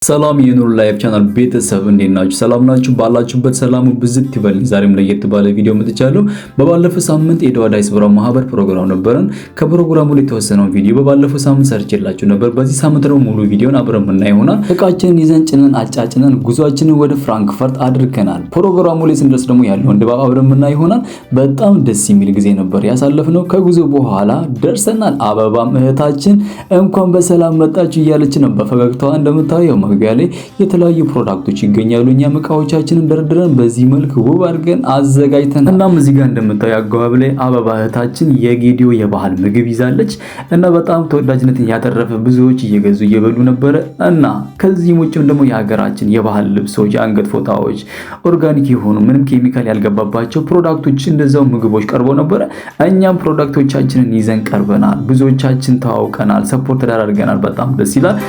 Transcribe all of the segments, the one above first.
ሰላም የኑር ላይፍ ቻናል ቤተሰብ እንዴት ናችሁ? ሰላም ናችሁ? ባላችሁበት ሰላሙ ብዝት ይበል። ዛሬም ለየት ባለ ቪዲዮ መጥቻለሁ። በባለፈው ሳምንት የድዋ ዳያስፖራ ማህበር ፕሮግራም ነበረን። ከፕሮግራሙ ላይ የተወሰነው ቪዲዮ በባለፈው ሳምንት ሰርቼላችሁ ነበር። በዚህ ሳምንት ደግሞ ሙሉ ቪዲዮን አብረን የምናይ ይሆናል። እቃችንን ይዘን ጭነን አጫጭነን ጉዟችንን ወደ ፍራንክፈርት አድርገናል። ፕሮግራሙ ላይ ስንደርስ ደግሞ ያለውን ድባብ አብረን የምናይ ይሆናል። በጣም ደስ የሚል ጊዜ ነበር ያሳለፍነው። ከጉዞ በኋላ ደርሰናል። አበባም እህታችን እንኳን በሰላም መጣችሁ እያለች ነው በፈገግታዋ እንደምታየው መግቢያ ላይ የተለያዩ ፕሮዳክቶች ይገኛሉ። እኛም እቃዎቻችንን ደርድረን በዚህ መልክ ውብ አድርገን አዘጋጅተናል። እናም እዚህ ጋር እንደምታዩ አገባብ ላይ አበባ እህታችን የጌዲዮ የባህል ምግብ ይዛለች እና በጣም ተወዳጅነትን ያተረፈ ብዙዎች እየገዙ እየበሉ ነበረ እና ከዚህም ውጭም ደግሞ የሀገራችን የባህል ልብሶች፣ የአንገት ፎጣዎች፣ ኦርጋኒክ የሆኑ ምንም ኬሚካል ያልገባባቸው ፕሮዳክቶች እንደዛው ምግቦች ቀርበው ነበረ። እኛም ፕሮዳክቶቻችንን ይዘን ቀርበናል። ብዙዎቻችን ተዋውቀናል፣ ሰፖርት ተደራርገናል። በጣም ደስ ይላል።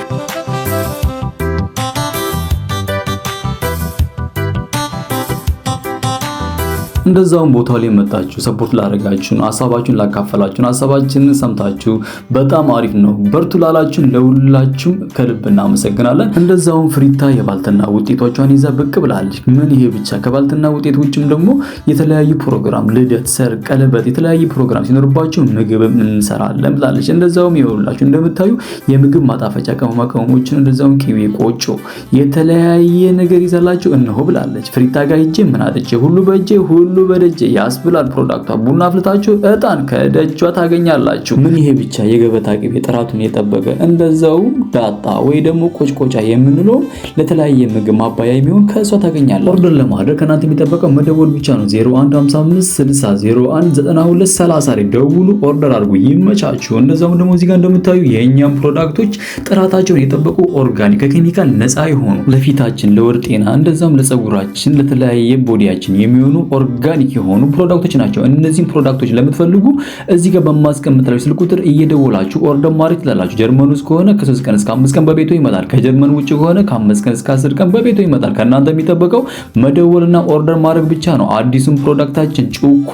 እንደዛውም ቦታው ላይ መጣችሁ ሰፖርት ላደረጋችሁን፣ ሐሳባችሁን ላካፈላችሁን፣ ሐሳባችንን ሰምታችሁ በጣም አሪፍ ነው በርቱ ላላችሁን ለሁላችሁም ከልብ እናመሰግናለን። እንደዛውም ፍሪታ የባልትና ውጤቶቿን ይዛ ብቅ ብላለች። ምን ይሄ ብቻ ከባልትና ውጤት ውጭም ደግሞ የተለያዩ ፕሮግራም ልደት፣ ሰርግ፣ ቀለበት የተለያዩ ፕሮግራም ሲኖርባችሁ ምግብም እንሰራለን ብላለች። እንደዛውም ይኸውላችሁ እንደምታዩ የምግብ ማጣፈጫ ቅመማ ቅመሞችን እንደዛውም ቂቤ፣ ቆጮ የተለያየ ነገር ይዛላችሁ እነሆ ብላለች። ፍሪታ ጋር ሂጄ ምን አጥቼ ሁሉ በእጄ ሁሉ በደጅ ያስብላል ፕሮዳክቷ። ቡና አፍልታችሁ እጣን ከደጇ ታገኛላችሁ። ምን ይሄ ብቻ የገበታ ቅቤ ጥራቱን የጠበቀ እንደዛው ዳጣ ወይ ደግሞ ቆጭቆጫ የምንለው ለተለያየ ምግብ ማባያ የሚሆን ከሷ ታገኛላችሁ። ኦርደር ለማድረግ ከናንተ የሚጠበቀው መደወል ብቻ ነው። 015560019230 ላይ ደውሉ፣ ኦርደር አድርጉ። ይመቻችሁ። እንደዛው ደግሞ እዚህ ጋር እንደምታዩ የኛም ፕሮዳክቶች ጥራታቸውን የጠበቁ ኦርጋኒክ ከኬሚካል ነፃ የሆኑ ለፊታችን፣ ለወር ጤና እንደዛም ለፀጉራችን ለተለያየ ቦዲያችን የሚሆኑ ኦርጋኒክ የሆኑ ፕሮዳክቶች ናቸው። እነዚህን ፕሮዳክቶች ለምትፈልጉ እዚህ ጋር በማስቀምጥላችሁ ስልክ ቁጥር እየደወላችሁ ኦርደር ማድረግ ትችላላችሁ። ጀርመን ውስጥ ከሆነ ከ3 ቀን እስከ 5 ቀን በቤቱ ይመጣል። ከጀርመን ውጭ ከሆነ ከ5 ቀን እስከ 10 ቀን በቤቱ ይመጣል። ከእናንተ የሚጠበቀው መደወልና ኦርደር ማድረግ ብቻ ነው። አዲሱን ፕሮዳክታችን ጩኮ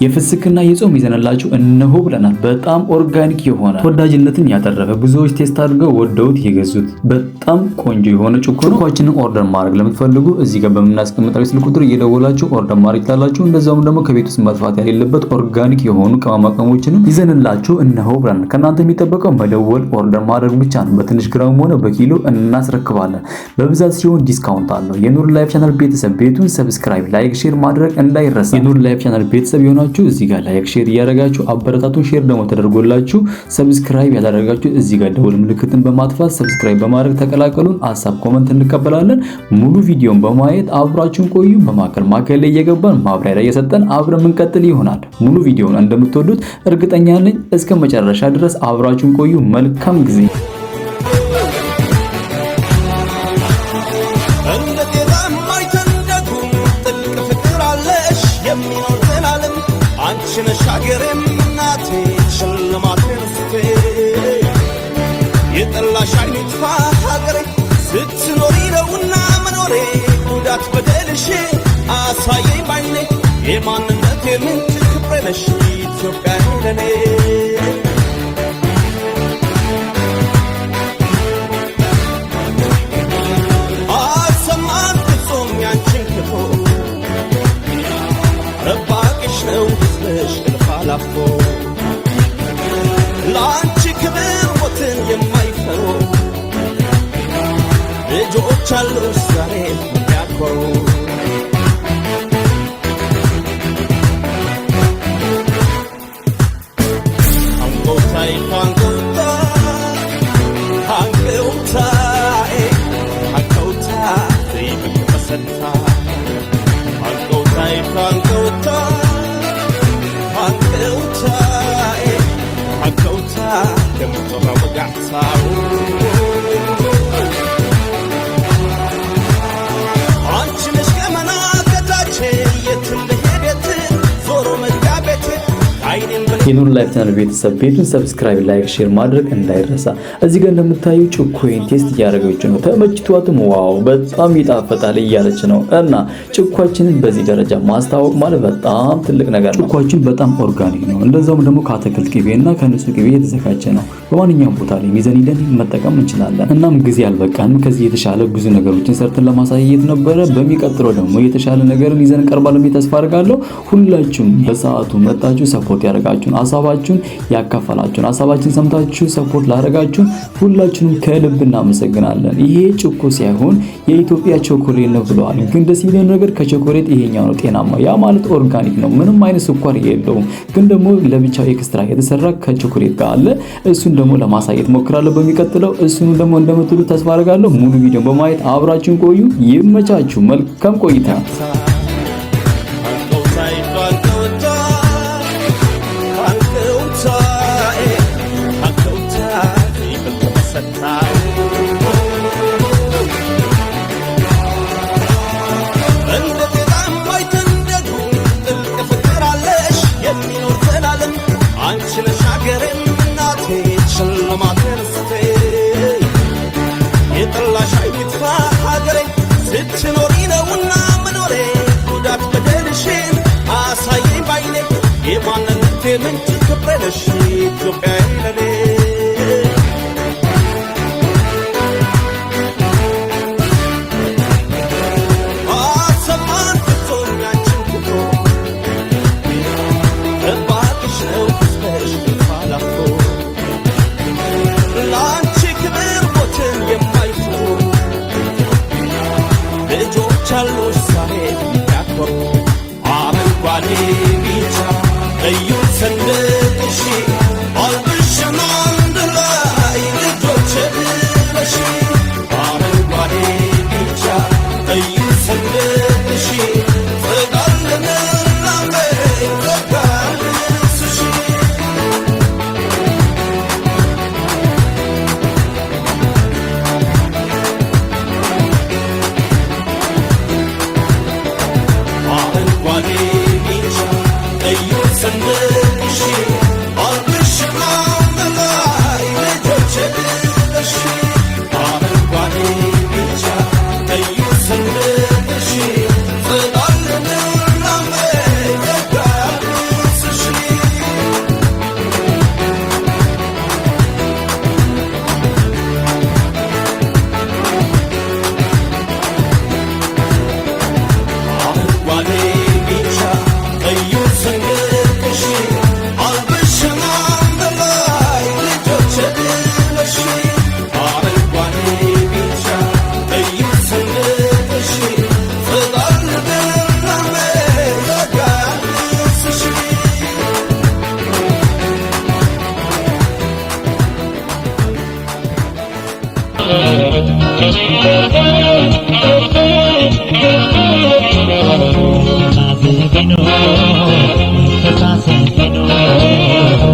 የፍስክና የጾም ይዘንላችሁ እነሆ ብለናል። በጣም ኦርጋኒክ የሆነ ተወዳጅነትን ያተረፈ ብዙዎች ቴስት አድርገው ወደውት የገዙት በጣም ቆንጆ የሆነ ጩኮ ነው። ጩኮአችንን ኦርደር ማድረግ ለምትፈልጉ እዚህ ጋር በምናስቀምጥላችሁ ስልክ ቁጥር እየደወላችሁ ኦርደር ማድረግ ትችላላችሁ። እንደዛውም ደግሞ ከቤት ውስጥ መጥፋት የሌለበት ኦርጋኒክ የሆኑ ቅመማ ቅመሞችንም ይዘንላችሁ እነሆ ብለን ከናንተ የሚጠበቀው መደወል ኦርደር ማድረግ ብቻ ነው። በትንሽ ግራም ሆነ በኪሎ እናስረክባለን። በብዛት ሲሆን ዲስካውንት አለው። የኑር ላይፍ ቻናል ቤተሰብ ቤቱን ሰብስክራይብ፣ ላይክ፣ ሼር ማድረግ እንዳይረሳ። የኑር ላይፍ ቻናል ቤተሰብ የሆናችሁ እዚህ ጋር ላይክ፣ ሼር እያደረጋችሁ አበረታቱን። ሼር ደግሞ ተደርጎላችሁ ሰብስክራይብ ያላደረጋችሁ እዚህ ጋር ደውል ምልክትን በማጥፋት ሰብስክራይብ በማድረግ ተቀላቀሉን። ሐሳብ ኮሜንት እንቀበላለን። ሙሉ ቪዲዮን በማየት አብራችሁን ቆዩ። በማከል ላይ እየገባን ማብራሪያ እየሰጠን አብረን እንቀጥል ይሆናል። ሙሉ ቪዲዮውን እንደምትወዱት እርግጠኛ ነኝ። እስከ መጨረሻ ድረስ አብራችሁን ቆዩ። መልካም ጊዜ። አሳየኝ ባይኔ የማንነት የምንጭ ክብረ ነሽ ኢትዮጵያ ለኔ አሰማን ፍጹም ያንቺን ክፉ ረባቅሽ ነው ሕዝብሽ እልፍ አላፎ ለአንቺ ክብር ሞትን የማይፈሩ ልጆች አሉሽ ዛሬ የሚያኮሩ አንቺ ነሽ ገመና ከታች የትም ልሄድ ዞሮ መግቢያ ቤቴ አይኔን የኑር ላይፍ ቻናል ቤተሰብ ቤቱን ሰብስክራይብ፣ ላይክ፣ ሼር ማድረግ እንዳይረሳ። እዚህ ጋር እንደምታዩ ጭኮይን ቴስት እያደረገች ነው። ተመችቷትም ዋው በጣም ይጣፍጣል እያለች ነው። እና ጭኳችንን በዚህ ደረጃ ማስተዋወቅ ማለት በጣም ትልቅ ነገር ነው። ጭኳችን በጣም ኦርጋኒክ ነው። እንደዛውም ደግሞ ከአትክልት ቅቤና ከንጹህ ቅቤ የተዘጋጀ ነው። በማንኛውም ቦታ ላይ ሚዘን ሂደን መጠቀም እንችላለን። እናም ጊዜ አልበቃንም። ከዚህ የተሻለ ብዙ ነገሮችን ሰርተን ለማሳየት ነበረ። በሚቀጥለው ደግሞ የተሻለ ነገርን ይዘን እንቀርባለን ብዬ ተስፋ አድርጋለሁ። ሁላችሁም በሰዓቱ መጣችሁ ሰፖርት ያደርጋችሁን፣ ሀሳባችሁን ያካፈላችሁን፣ ሀሳባችን ሰምታችሁ ሰፖርት ላደረጋችሁን ሁላችሁንም ከልብ እናመሰግናለን። ይሄ ጭኮ ሳይሆን የኢትዮጵያ ቾኮሌት ነው ብለዋል። ግን ደስ የሚለው ነገር ከቾኮሌት ይሄኛው ነው ጤናማ። ያ ማለት ኦርጋኒክ ነው፣ ምንም አይነት ስኳር የለውም። ግን ደግሞ ለብቻው ኤክስትራ የተሰራ ከቾኮሌት ጋር አለ። እሱን ደግሞ ለማሳየት ሞክራለሁ በሚቀጥለው። እሱን ደግሞ እንደምትሉ ተስፋ አደርጋለሁ። ሙሉ ቪዲዮ በማየት አብራችሁን ቆዩ። ይመቻችሁ። መልካም ቆይታ።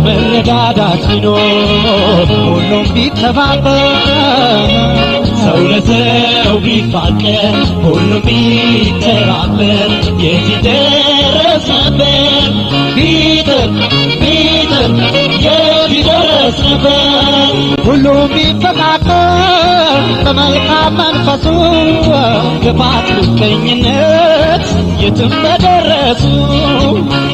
መረዳዳት ቢኖር ሁሉም ቢተባበር ሰው ለሰው ቢፋቀር ሁሉም ቢተባበር የት ደረስ ነበር ቢጥር የት ደረስ ነበር ሁሉም ቢፈቃቀር በመልካም መንፈሱ ክፋት ምቀኝነት የትም በደረሱ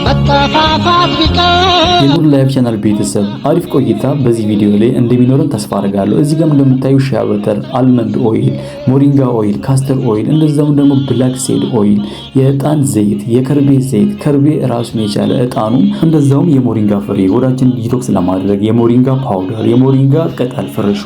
መጠፋፋት ቢቀር። የኑር ላይፍ ቻናል ቤተሰብ አሪፍ ቆይታ በዚህ ቪዲዮ ላይ እንደሚኖረን ተስፋ አደርጋለሁ። እዚህ ጋር እንደምታዩ ሻያ በተር፣ አልመንድ ኦይል፣ ሞሪንጋ ኦይል፣ ካስተር ኦይል እንደዛውም ደግሞ ብላክ ሴድ ኦይል፣ የዕጣን ዘይት፣ የከርቤ ዘይት፣ ከርቤ ራሱን የቻለ ዕጣኑ እንደዛውም የሞሪንጋ ፍሬ ሆዳችን ዲቶክስ ለማድረግ የሞሪንጋ ፓውደር፣ የሞሪንጋ ቅጠል ፍርሹ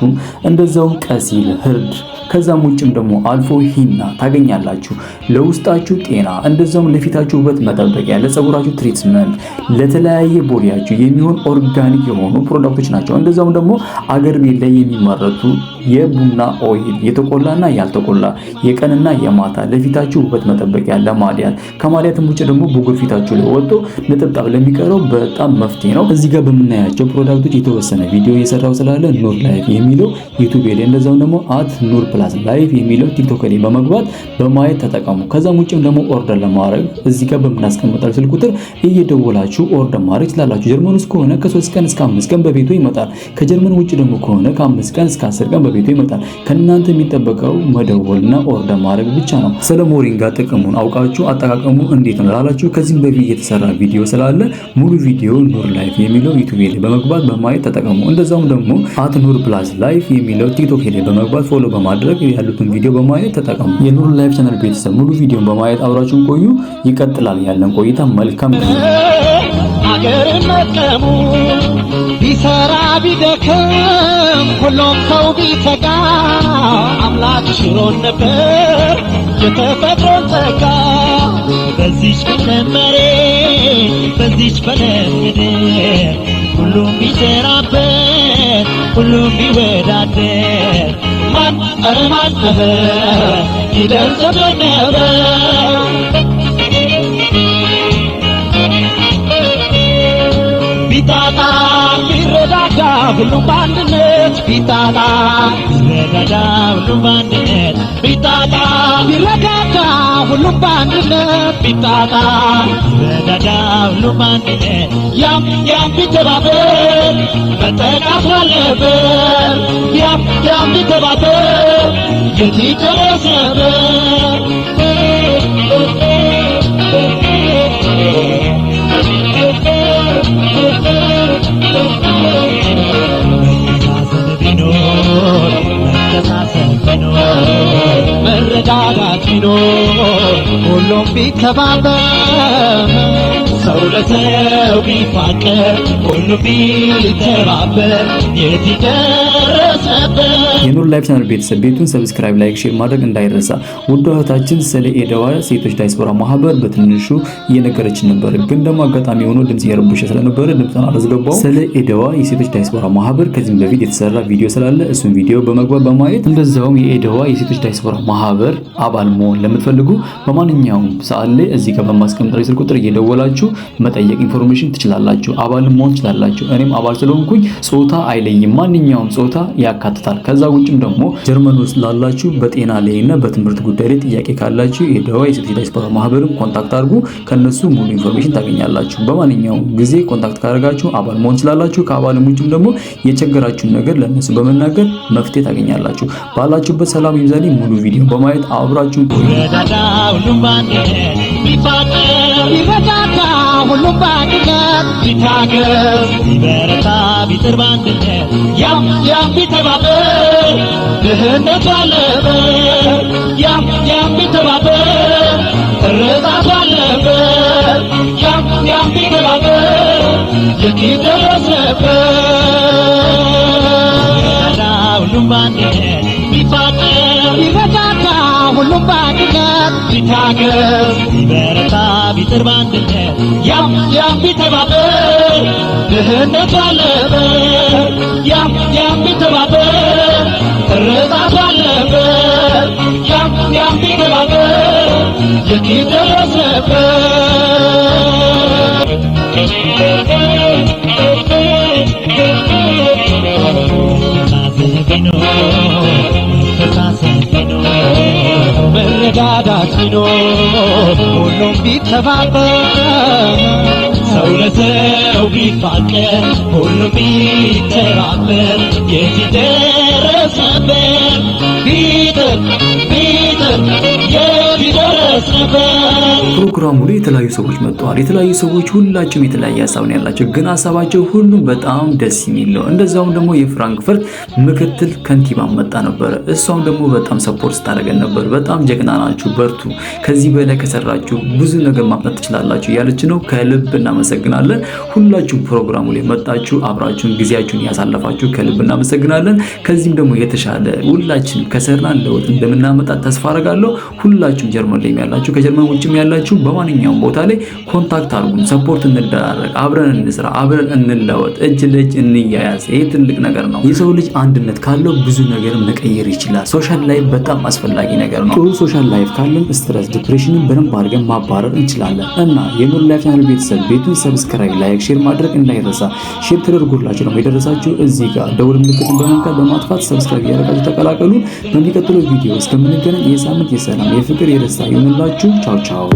እንደዛውም ቀሲል፣ ህርድ ከዛም ውጭም ደግሞ አልፎ ሂና ታገኛላችሁ። ለውስጣችሁ ጤና እንደዛውም ለፊታችሁ ውበት መጠበቂያ፣ ለፀጉራችሁ ትሪትመንት፣ ለተለያየ ቦዲያችሁ የሚሆን ኦርጋኒክ የሆኑ ፕሮዳክቶች ናቸው። እንደዛውም ደግሞ አገር ቤት ላይ የሚመረቱ የቡና ኦይል የተቆላና ያልተቆላ የቀንና የማታ ለፊታችሁ ውበት መጠበቂያ፣ ለማዲያት ከማዲያትም ውጭ ደግሞ ብጉር ፊታችሁ ላይ ወጥቶ ነጠብጣብ ለሚቀረው በጣም መፍትሄ ነው። እዚህ ጋር በምናያቸው ፕሮዳክቶች የተወሰነ ቪዲዮ የሰራው ስላለ ኑር ላይፍ የሚለው ዩቲዩብ ላይ እንደዛውም ደግሞ @ኑር ፕላስ ላይፍ የሚለው ቲክቶክ ላይ በመግባት በማየት ተጠቀሙ። ከዛም ውጭም ደግሞ ኦርደር ለማድረግ እዚህ ጋር በምናስቀምጠው ስልክ ቁጥር እየደወላችሁ ኦርደር ማድረግ ትችላላችሁ። ጀርመን ውስጥ ከሆነ ከ3 ቀን እስከ 5 ቀን በቤቱ ይመጣል። ከጀርመን ውጭ ደግሞ ከሆነ ከ5 ቀን እስከ 10 ቀን በቤቱ ይመጣል። ከእናንተ የሚጠበቀው መደወልና ኦርደር ማድረግ ብቻ ነው። ስለ ሞሪንጋ ጥቅሙን አውቃችሁ አጠቃቀሙ እንዴት ነው ላላችሁ ከዚህም በፊት የተሰራ ቪዲዮ ስላለ ሙሉ ቪዲዮ ኑር ላይፍ የሚለው ዩቲዩብ ላይ በመግባት በማየት ተጠቀሙ። እንደዛውም ደግሞ @ኑር ፕላስ ላይፍ የሚለው ቲክቶክ ላይ በመግባት ፎሎ በማድረግ ያሉትን ቪዲዮ በማየት ተጠቀሙ። የኑር ላይፍ ቻናል ቤተሰብ ሙሉ ቪዲዮን በማየት አብራችሁን ቆዩ። ይቀጥላል ያለን ቆይታ። መልካም አገርን መጥቀሙ ቢሰራ ቢደክም ሁሉም ሰው ቢተጋ አምላክ ሽሮን ነበር የተፈጥሮን ጸጋ። በዚች በለም መሬት በዚች በለም ምድር ሁሉም ቢሰራበት ሁሉም ቢወዳደር ማን ኧረ ማን ይደርስበት ነበር። ቢጣጣ ቢረዳዳ ሁሉም በአንድነት ቢጣጣ ቢረዳዳ ሁሉም በአንድነት ቢጣጣ ቢረዳዳ ሁሉም በአንድነት ቢጣጣ ቢረዳዳ ሁሉም በአንድነት ያም ቢተባበር መጠቃት አለበት። ያም ቢተባበር የት ይደረስ ነበር። መረዳዳት ቢኖር ሁሉም ቢተባበር ሰው ለሰው ቢፋቀር ሁሉም ቢተባበር የት ይደረስ ነበር። የኑር ላይፍ ቻናል ቤተሰብ ቤቱን ሰብስክራይብ፣ ላይክ፣ ሼር ማድረግ እንዳይረሳ። ውድ እህታችን ስለ ኤደዋ ሴቶች ዳያስፖራ ማህበር በትንሹ እየነገረችን ነበር፣ ግን ደግሞ አጋጣሚ ሆኖ ድምጽ እየረበሸ ስለነበረ ድምጽን አላስገባው። ስለ ኤደዋ የሴቶች ዳያስፖራ ማህበር ከዚህም በፊት የተሰራ ቪዲዮ ስላለ እሱን ቪዲዮ በመግባት በማየት እንደዛውም የኤደዋ የሴቶች ዳያስፖራ ማህበር አባል መሆን ለምትፈልጉ በማንኛውም ሰዓት ላይ እዚህ ጋር በማስቀምጠው ስልክ ቁጥር እየደወላችሁ መጠየቅ ኢንፎርሜሽን ትችላላችሁ። አባል መሆን ትችላላችሁ። እኔም አባል ስለሆንኩኝ ጾታ አይለይም፣ ማንኛውም ጾታ ያካትታል። ከዛ ውጭም ደግሞ ጀርመን ውስጥ ላላችሁ በጤና ላይና በትምህርት ጉዳይ ላይ ጥያቄ ካላችሁ የኤደዋ የሴቶች ዳያስፖራ ማህበርን ኮንታክት አድርጉ። ከነሱ ሙሉ ኢንፎርሜሽን ታገኛላችሁ። በማንኛውም ጊዜ ኮንታክት ካደረጋችሁ አባል መሆን ትችላላችሁ። ከአባልም ውጭም ደግሞ የቸገራችሁን ነገር ለነሱ በመናገር መፍትሄ ታገኛላችሁ። ባላችሁበት ሰላም ይብዛልኝ። ሙሉ ቪዲዮ በማየት አብራችሁ ሁሉም በአንድነት ቢታገዝ ቢበረታ ቢጥር በአንድነት ያም ቢተባበር ድህነት አለበት። ያም ቢተባበር እርዛት አለበት። ያም ቢተባበር የት ይደረስ ነበር። ሁሉም በአንድነት ቢፋቀር ቢረዳዳ ሁሉም በአንድነት ቢታገዝ ቢበረታ ቢጥር በአንድነት ያም ቢተባበር ድህነት አለበት። ያም ቢተባበር እርዛት አለበት። ያም ቢተባበር የት ይደረስ መረዳዳት ቢኖር ሁሉም ቢተባበር ሰው ለሰው ቢፋቀር ሁሉም ቢተባበር የት ይደረስ ነበር። ቢጥር የት ይደረስ ነበር። ፕሮግራሙ ላይ የተለያዩ ሰዎች መጥተዋል። የተለያዩ ሰዎች ሁላቸውም የተለያየ ሀሳብ ነው ያላቸው፣ ግን ሀሳባቸው ሁሉም በጣም ደስ የሚል ነው። እንደዛውም ደግሞ የፍራንክፈርት ምክትል ከንቲባ መጣ ነበር። እሷም ደግሞ በጣም ሰፖርት ስታደርገን ነበር። በጣም ጀግና ናችሁ፣ በርቱ፣ ከዚህ በላይ ከሰራችሁ ብዙ ነገር ማምጣት ትችላላችሁ ያለች ነው። ከልብ እናመሰግናለን። ሁላችሁም ፕሮግራሙ ላይ መጣችሁ አብራችሁን ጊዜያችሁን ያሳለፋችሁ ከልብ እናመሰግናለን። ከዚህም ደግሞ የተሻለ ሁላችንም ከሰራን ለውጥ እንደምናመጣ ተስፋ አደርጋለሁ። ሁላችሁም ጀርመን ላይ ያላችሁ ከጀርመን ውጭም ያላችሁ በማንኛውም ቦታ ላይ ኮንታክት አድርጉን፣ ሰፖርት እንደራረግ፣ አብረን እንስራ፣ አብረን እንለወጥ፣ እጅ ለእጅ እንያያዝ። ይሄ ትልቅ ነገር ነው። የሰው ልጅ አንድነት ካለው ብዙ ነገር መቀየር ይችላል። ሶሻል ላይፍ በጣም አስፈላጊ ነገር ነው። ጥሩ ሶሻል ላይፍ ካለን ስትረስ፣ ዲፕሬሽንን በደንብ አድርገን ማባረር እንችላለን። እና የኑር ላይፍ ቻናል ቤተሰብ ቤቱን ሰብስክራይብ፣ ላይክ፣ ሼር ማድረግ እንዳይረሳ። ሼር ተደርጎላችሁ ነው የደረሳችሁ እዚህ ጋር ደውል ምልክቱን በመንካት በማጥፋት ሰብስክራይብ ያደረጋችሁ ተቀላቀሉ። በሚቀጥለው ቪዲዮ እስከምንገናኝ የሳምንት የሰላም የፍቅር የደስታ ይሁንላችሁ። ቻው ቻው።